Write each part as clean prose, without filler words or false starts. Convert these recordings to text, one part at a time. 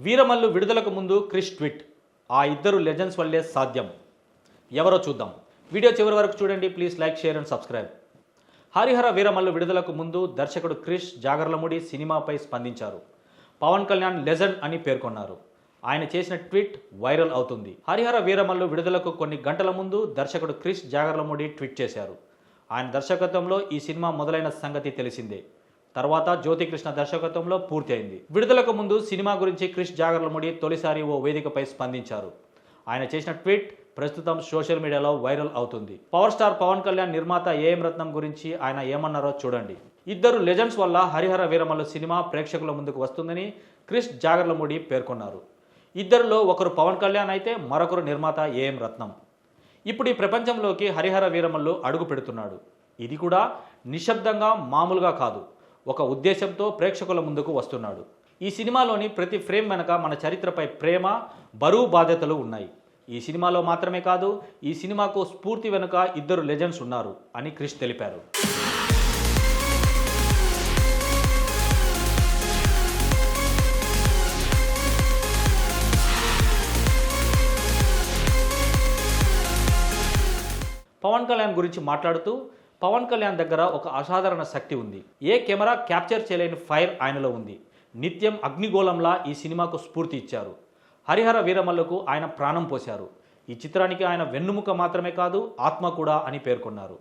వీరమల్లు విడుదలకు ముందు క్రిష్ ట్వీట్. ఆ ఇద్దరు లెజెండ్స్ వల్లే సాధ్యం. ఎవరో చూద్దాం. వీడియో చివరి వరకు చూడండి. Please like, share and subscribe. Harihara Veeramallu విడుదలకు ముందు దర్శకుడు క్రిష్ జాగర్లమూడి సినిమాపై స్పందించారు. పవన్ కళ్యాణ్ లెజెండ్ అని పేర్కొన్నారు. ఆయన చేసిన ట్వీట్ వైరల్ అవుతుంది. హరిహర వీరమల్లు విడుదలకు కొన్ని గంటల ముందు దర్శకుడు క్రిష్ జాగర్లమూడి ట్వీట్ చేశారు. ఆయన దర్శకత్వంలో ఈ సినిమా మొదలైన సంగతి తెలిసిందే. తర్వాత జ్యోతికృష్ణ దర్శకత్వంలో పూర్తి అయింది. విడుదలకు ముందు సినిమా గురించి క్రిష్ జాగర్లమూడి తొలిసారి ఓ వేదికపై స్పందించారు. ఆయన చేసిన ట్వీట్ ప్రస్తుతం సోషల్ మీడియాలో వైరల్ అవుతుంది. పవర్ స్టార్ పవన్ కళ్యాణ్ నిర్మాత ఏఎం రత్నం గురించి ఆయన ఏమన్నారో చూడండి. ఇద్దరు లెజెండ్స్ వల్ల హరిహర వీరమల్లు సినిమా ప్రేక్షకుల ముందుకు వస్తుందని క్రిష్ జాగర్లమూడి పేర్కొన్నారు. ఇద్దరిలో ఒకరు పవన్ కళ్యాణ్ అయితే మరొకరు నిర్మాత ఏఎం రత్నం. ఇప్పుడు ఈ ప్రపంచంలోకి హరిహర వీరమల్లు అడుగు పెడుతున్నాడు. ఇది కూడా నిశ్శబ్దంగా మామూలుగా కాదు, ఒక ఉద్దేశంతో ప్రేక్షకుల ముందుకు వస్తున్నాడు. ఈ సినిమాలోని ప్రతి ఫ్రేమ్ వెనక మన చరిత్రపై ప్రేమ, బరువు, బాధ్యతలు ఉన్నాయి. ఈ సినిమాలో మాత్రమే కాదు, ఈ సినిమాకు స్ఫూర్తి వెనుక ఇద్దరు లెజెండ్స్ ఉన్నారు అని క్రిష్ తెలిపారు. పవన్ కళ్యాణ్ గురించి మాట్లాడుతూ, పవన్ కళ్యాణ్ దగ్గర ఒక అసాధారణ శక్తి ఉంది. ఏ కెమెరా క్యాప్చర్ చేయలేని ఫైర్ ఆయనలో ఉంది. నిత్యం అగ్నిగోళంలా ఈ సినిమాకు స్ఫూర్తి ఇచ్చారు. హరిహర వీరమల్లుకు ఆయన ప్రాణం పోశారు. ఈ చిత్రానికి ఆయన వెన్నుముక మాత్రమే కాదు, ఆత్మ కూడా అని పేర్కొన్నారు.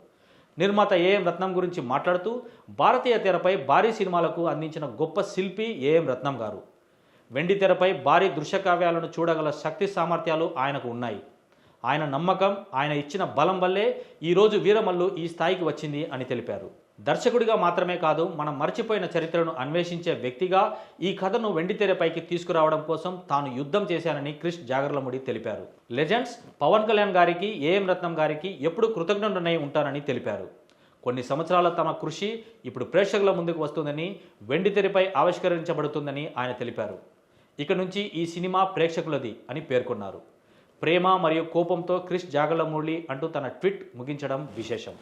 నిర్మాత ఏఎం రత్నం గురించి మాట్లాడుతూ, భారతీయ తెరపై భారీ సినిమాలకు అందించిన గొప్ప శిల్పి ఏఎం రత్నం గారు. వెండి తెరపై భారీ దృశ్యకావ్యాలను చూడగల శక్తి సామర్థ్యాలు ఆయనకు ఉన్నాయి. ఆయన నమ్మకం, ఆయన ఇచ్చిన బలం వల్లే ఈరోజు వీరమల్లు ఈ స్థాయికి వచ్చింది అని తెలిపారు. దర్శకుడిగా మాత్రమే కాదు, మనం మర్చిపోయిన చరిత్రను అన్వేషించే వ్యక్తిగా ఈ కథను వెండితెరపైకి తీసుకురావడం కోసం తాను యుద్ధం చేశానని క్రిష్ జాగర్లమూడి తెలిపారు. లెజెండ్స్ పవన్ కళ్యాణ్ గారికి, ఏఎం రత్నం గారికి ఎప్పుడు కృతజ్ఞుడనై ఉంటానని తెలిపారు. కొన్ని సంవత్సరాల తమ కృషి ఇప్పుడు ప్రేక్షకుల ముందుకు వస్తుందని, వెండితెరపై ఆవిష్కరించబడుతుందని ఆయన తెలిపారు. ఇక నుంచి ఈ సినిమా ప్రేక్షకులది అని పేర్కొన్నారు. ప్రేమ మరియు కోపంతో క్రిష్ జాగర్లమూడి అంటూ తన ట్వీట్ ముగించడం విశేషం.